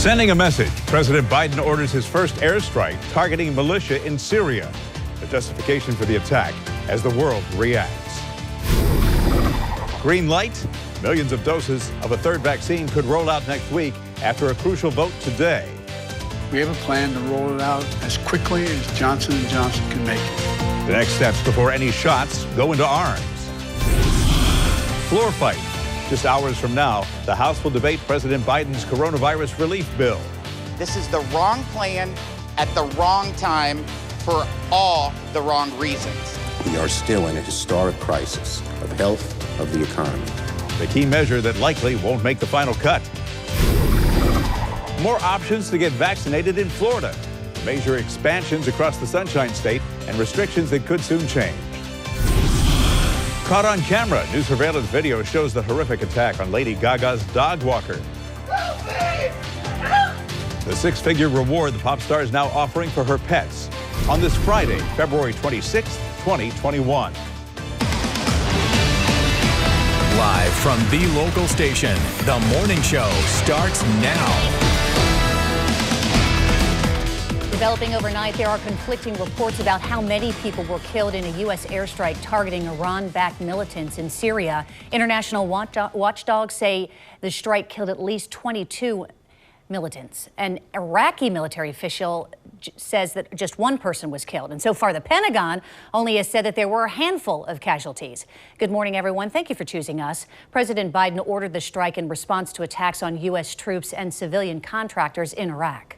Sending a message, President Biden orders his first airstrike targeting militia in Syria. The justification for the attack as the world reacts. Green light, millions of doses of a third vaccine could roll out next week after a crucial vote today. We have a plan to roll it out as quickly as Johnson & Johnson can make it. The next steps before any shots go into arms. Floor fight. Just hours from now, the House will debate President Biden's coronavirus relief bill. This is the wrong plan at the wrong time for all the wrong reasons. We are still in a historic crisis of health of the economy. The key measure that likely won't make the final cut. More options to get vaccinated in Florida. Major expansions across the Sunshine State and restrictions that could soon change. Caught on camera, new surveillance video shows the horrific attack on Lady Gaga's dog walker. The six-figure reward the pop star is now offering for her pets on this Friday, February 26, 2021. Live from the local station, the morning show starts now. Developing overnight, there are conflicting reports about how many people were killed in a U.S. airstrike targeting Iran-backed militants in Syria. International watchdogs say the strike killed at least 22 militants. An Iraqi military official says that just one person was killed. And so far, the Pentagon only has said that there were a handful of casualties. Good morning, everyone. Thank you for choosing us. President Biden ordered the strike in response to attacks on U.S. troops and civilian contractors in Iraq.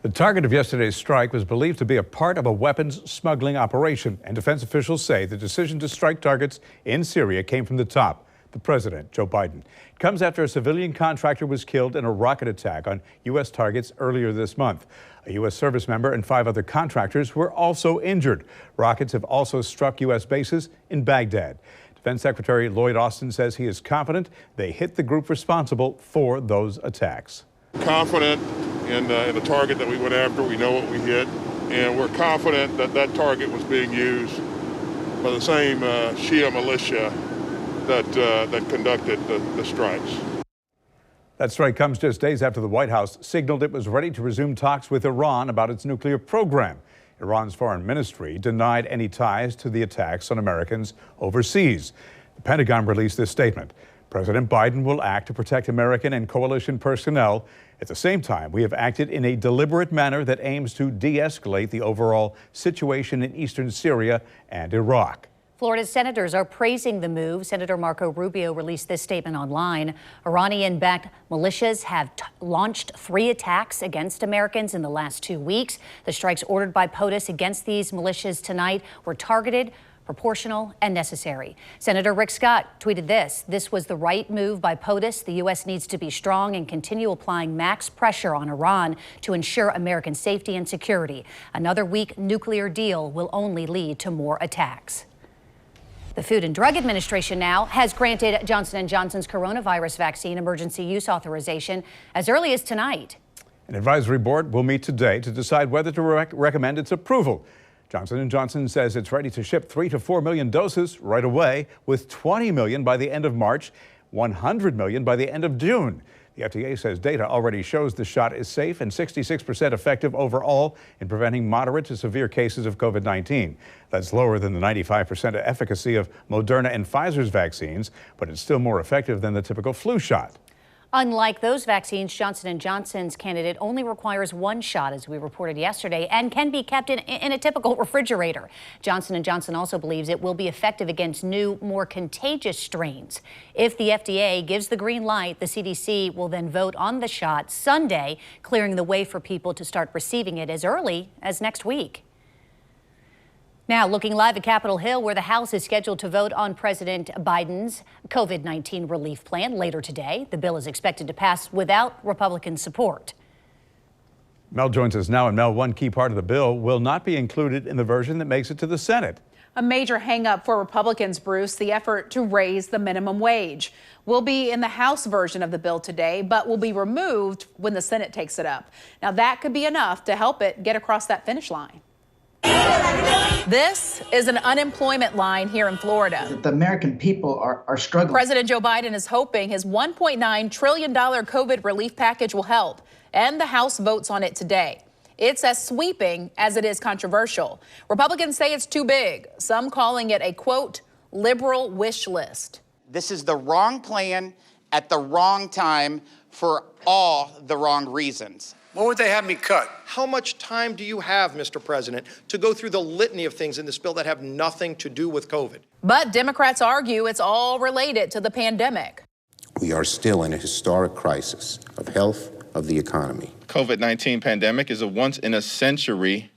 The target of yesterday's strike was believed to be a part of a weapons smuggling operation, and defense officials say the decision to strike targets in Syria came from the top, the president, Joe Biden. It comes after a civilian contractor was killed in a rocket attack on U.S. targets earlier this month. A U.S. service member and 5 other contractors were also injured. Rockets have also struck U.S. bases in Baghdad. Defense Secretary Lloyd Austin says he is confident they hit the group responsible for those attacks. Confident in the target that we went after. We know what we hit, and we're confident that that target was being used by the same Shia militia that conducted the strikes. That strike comes just days after the White House signaled it was ready to resume talks with Iran about its nuclear program. Iran's foreign ministry denied any ties to the attacks on Americans overseas. The Pentagon released this statement. President Biden will act to protect American and coalition personnel. At the same time, we have acted in a deliberate manner that aims to de-escalate the overall situation in eastern Syria and Iraq. Florida's senators are praising the move. Senator Marco Rubio released this statement online. Iranian-backed militias have launched 3 attacks against Americans in the last 2 weeks. The strikes ordered by POTUS against these militias tonight were targeted, proportional, and necessary. Senator Rick Scott tweeted this. This was the right move by POTUS. The U.S. needs to be strong and continue applying max pressure on Iran to ensure American safety and security. Another weak nuclear deal will only lead to more attacks. The Food and Drug Administration now has granted Johnson & Johnson's coronavirus vaccine emergency use authorization as early as tonight. An advisory board will meet today to decide whether to recommend its approval. Johnson & Johnson says it's ready to ship 3 to 4 million doses right away, with 20 million by the end of March, 100 million by the end of June. The FDA says data already shows the shot is safe and 66% effective overall in preventing moderate to severe cases of COVID-19. That's lower than the 95% efficacy of Moderna and Pfizer's vaccines, but it's still more effective than the typical flu shot. Unlike those vaccines, Johnson & Johnson's candidate only requires 1 shot, as we reported yesterday, and can be kept in a typical refrigerator. Johnson & Johnson also believes it will be effective against new, more contagious strains. If the FDA gives the green light, the CDC will then vote on the shot Sunday, clearing the way for people to start receiving it as early as next week. Now, looking live at Capitol Hill, where the House is scheduled to vote on President Biden's COVID-19 relief plan later today. The bill is expected to pass without Republican support. Mel joins us now. And Mel, one key part of the bill will not be included in the version that makes it to the Senate. A major hangup for Republicans, Bruce, the effort to raise the minimum wage. Will be in the House version of the bill today, but will be removed when the Senate takes it up. Now, that could be enough to help it get across that finish line. This is an unemployment line here in Florida. The American people are struggling. President Joe Biden is hoping his $1.9 trillion COVID relief package will help. and the House votes on it today. It's as sweeping as it is controversial. Republicans say it's too big, some calling it a, quote, liberal wish list. This is the wrong plan at the wrong time for all the wrong reasons. What would they have me cut? How much time do you have, Mr. President, to go through the litany of things in this bill that have nothing to do with COVID? But Democrats argue it's all related to the pandemic. We are still in a historic crisis of health, of the economy. COVID-19 pandemic is a once-in-a-century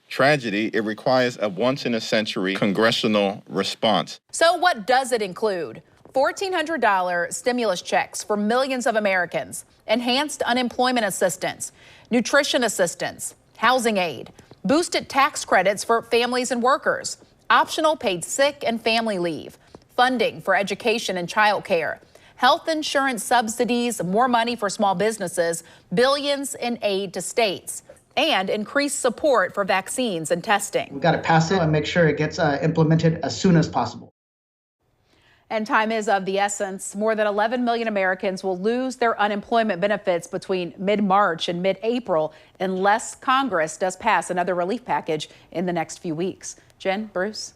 tragedy. It requires a once-in-a-century congressional response. So what does it include? $1,400 stimulus checks for millions of Americans, enhanced unemployment assistance, nutrition assistance, housing aid, boosted tax credits for families and workers, optional paid sick and family leave, funding for education and child care, health insurance subsidies, more money for small businesses, billions in aid to states, and increased support for vaccines and testing. We've got to pass it and make sure it gets implemented as soon as possible. And time is of the essence. More than 11 million Americans will lose their unemployment benefits between mid-March and mid-April unless Congress does pass another relief package in the next few weeks. Jen, Bruce?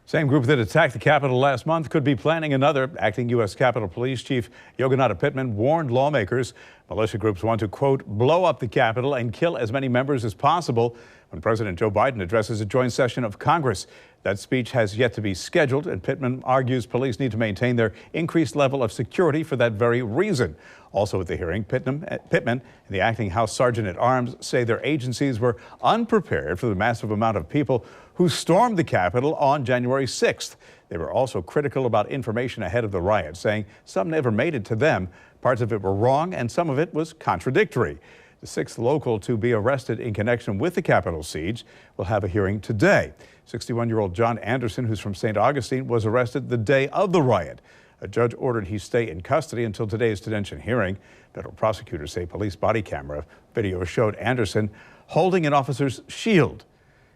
Same group that attacked the Capitol last month could be planning another. Acting U.S. Capitol Police Chief Yogananda Pittman warned lawmakers militia groups want to, quote, blow up the Capitol and kill as many members as possible when President Joe Biden addresses a joint session of Congress. That speech has yet to be scheduled, and Pittman argues police need to maintain their increased level of security for that very reason. Also at the hearing, Pittman and the acting House Sergeant at Arms say their agencies were unprepared for the massive amount of people who stormed the Capitol on January 6th. They were also critical about information ahead of the riot, saying some never made it to them. Parts of it were wrong and some of it was contradictory. The sixth local to be arrested in connection with the Capitol siege will have a hearing today. 61-year-old John Anderson, who's from St. Augustine, was arrested the day of the riot. A judge ordered he stay in custody until today's detention hearing. Federal prosecutors say police body camera video showed Anderson holding an officer's shield.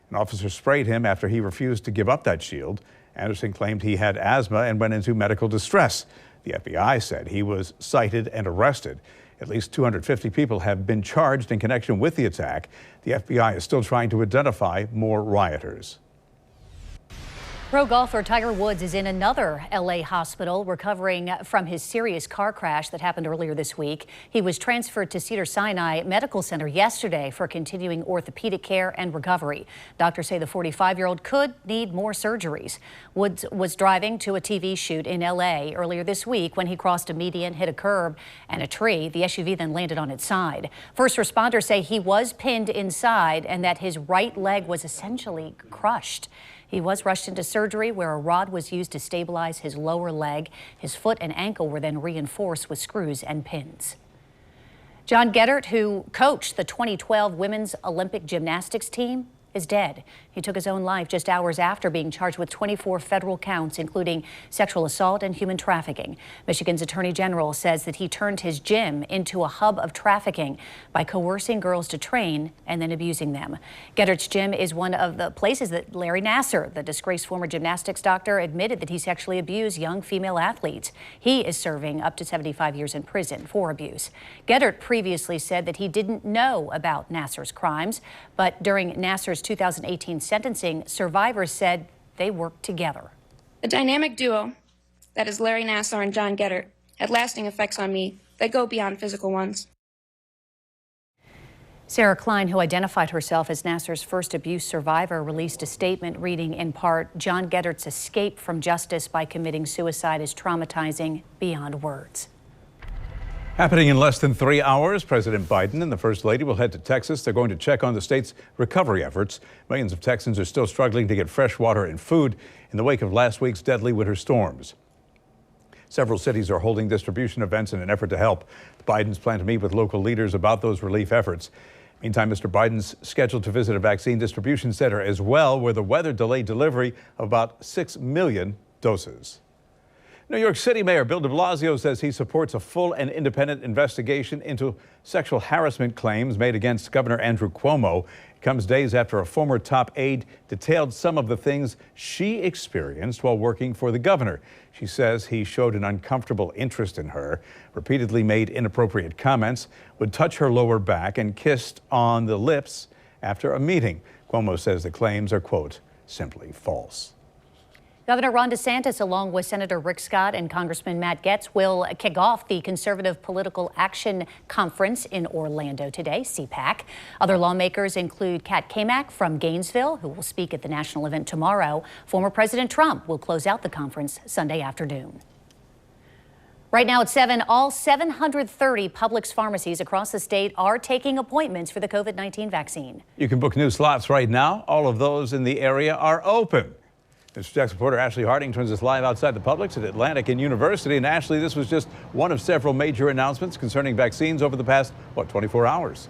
An officer sprayed him after he refused to give up that shield. Anderson claimed he had asthma and went into medical distress. The FBI said he was cited and arrested. At least 250 people have been charged in connection with the attack. The FBI is still trying to identify more rioters. Pro golfer Tiger Woods is in another L.A. hospital recovering from his serious car crash that happened earlier this week. He was transferred to Cedars-Sinai Medical Center yesterday for continuing orthopedic care and recovery. Doctors say the 45-year-old could need more surgeries. Woods was driving to a TV shoot in L.A. earlier this week when he crossed a median, hit a curb and a tree. The SUV then landed on its side. First responders say he was pinned inside and that his right leg was essentially crushed. He was rushed into surgery where a rod was used to stabilize his lower leg. His foot and ankle were then reinforced with screws and pins. John Geddert, who coached the 2012 women's Olympic gymnastics team, is dead. He took his own life just hours after being charged with 24 federal counts, including sexual assault and human trafficking. Michigan's Attorney General says that he turned his gym into a hub of trafficking by coercing girls to train and then abusing them. Geddert's gym is one of the places that Larry Nassar, the disgraced former gymnastics doctor, admitted that he sexually abused young female athletes. He is serving up to 75 years in prison for abuse. Geddert previously said that he didn't know about Nassar's crimes, but during Nassar's 2018 sentencing, survivors said they worked together. A dynamic duo that is Larry Nassar and John Geddert had lasting effects on me that go beyond physical ones. Sarah Klein, who identified herself as Nassar's first abuse survivor, released a statement reading in part, "John Geddert's escape from justice by committing suicide is traumatizing beyond words." Happening in less than 3 hours, President Biden and the First Lady will head to Texas. They're going to check on the state's recovery efforts. Millions of Texans are still struggling to get fresh water and food in the wake of last week's deadly winter storms. Several cities are holding distribution events in an effort to help. The Bidens plan to meet with local leaders about those relief efforts. Meantime, Mr. Biden's scheduled to visit a vaccine distribution center as well, where the weather delayed delivery of about 6 million doses. New York City Mayor Bill de Blasio says he supports a full and independent investigation into sexual harassment claims made against Governor Andrew Cuomo. It comes days after a former top aide detailed some of the things she experienced while working for the governor. She says he showed an uncomfortable interest in her, repeatedly made inappropriate comments, would touch her lower back, and kissed on the lips after a meeting. Cuomo says the claims are, quote, simply false. Governor Ron DeSantis, along with Senator Rick Scott and Congressman Matt Gaetz, will kick off the Conservative Political Action Conference in Orlando today, CPAC. Other lawmakers include Kat Cammack from Gainesville, who will speak at the national event tomorrow. Former President Trump will close out the conference Sunday afternoon. Right now at 7, all 730 Publix pharmacies across the state are taking appointments for the COVID-19 vaccine. You can book new slots right now. All of those in the area are open. Mr. Jack's reporter Ashley Harding joins us live outside the Publix at Atlantic and University. And Ashley, this was just one of several major announcements concerning vaccines over the past, 24 hours.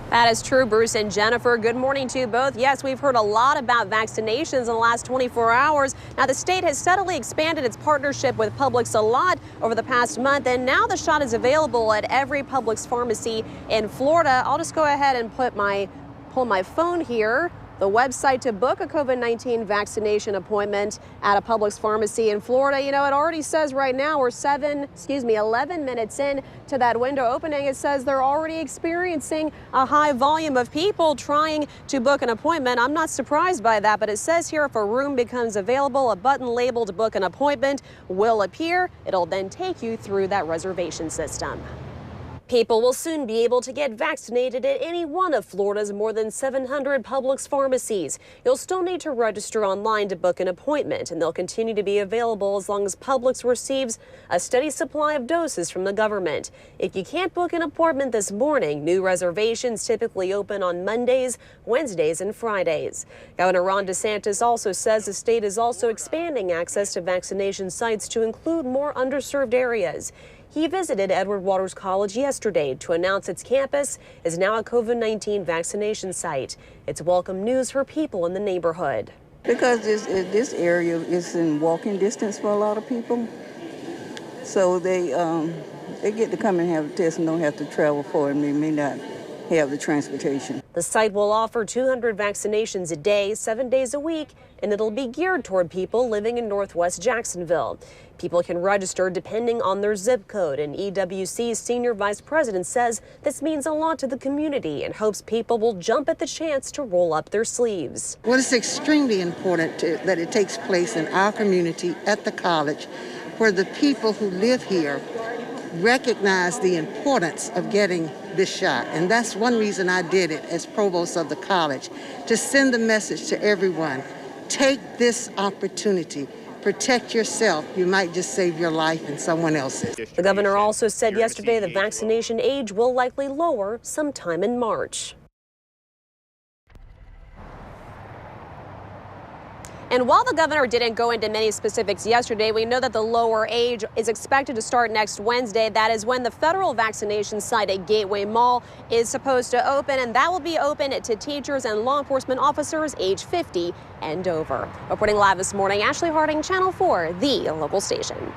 That is true, Bruce and Jennifer. Good morning to you both. Yes, we've heard a lot about vaccinations in the last 24 hours. Now, the state has steadily expanded its partnership with Publix a lot over the past month, and now the shot is available at every Publix pharmacy in Florida. I'll just go ahead and pull my phone here. The website to book a COVID-19 vaccination appointment at a Publix pharmacy in Florida. You know, it already says right now we're 11 minutes in to that window opening. It says they're already experiencing a high volume of people trying to book an appointment. I'm not surprised by that, but it says here if a room becomes available, a button labeled book an appointment will appear. It'll then take you through that reservation system. People will soon be able to get vaccinated at any one of Florida's more than 700 Publix pharmacies. You'll still need to register online to book an appointment, and they'll continue to be available as long as Publix receives a steady supply of doses from the government. If you can't book an appointment this morning, new reservations typically open on Mondays, Wednesdays, and Fridays. Governor Ron DeSantis also says the state is also expanding access to vaccination sites to include more underserved areas. He visited Edward Waters College yesterday to announce its campus is now a COVID-19 vaccination site. It's welcome news for people in the neighborhood. Because this area is in walking distance for a lot of people, so they get to come and have a test and don't have to travel for it, and they may not have the transportation. The site will offer 200 vaccinations a day, 7 days a week, and it'll be geared toward people living in Northwest Jacksonville. People can register depending on their zip code, and EWC's senior vice president says this means a lot to the community and hopes people will jump at the chance to roll up their sleeves. Well, it's extremely important that it takes place in our community at the college, where the people who live here recognize the importance of getting this shot. And that's one reason I did it as provost of the college, to send the message to everyone. Take this opportunity. Protect yourself. You might just save your life and someone else's. The governor also said yesterday the vaccination age will likely lower sometime in March. And while the governor didn't go into many specifics yesterday, we know that the lower age is expected to start next Wednesday. That is when the federal vaccination site at Gateway Mall is supposed to open, and that will be open to teachers and law enforcement officers age 50 and over. Reporting live this morning, Ashley Harding, Channel 4, the local station.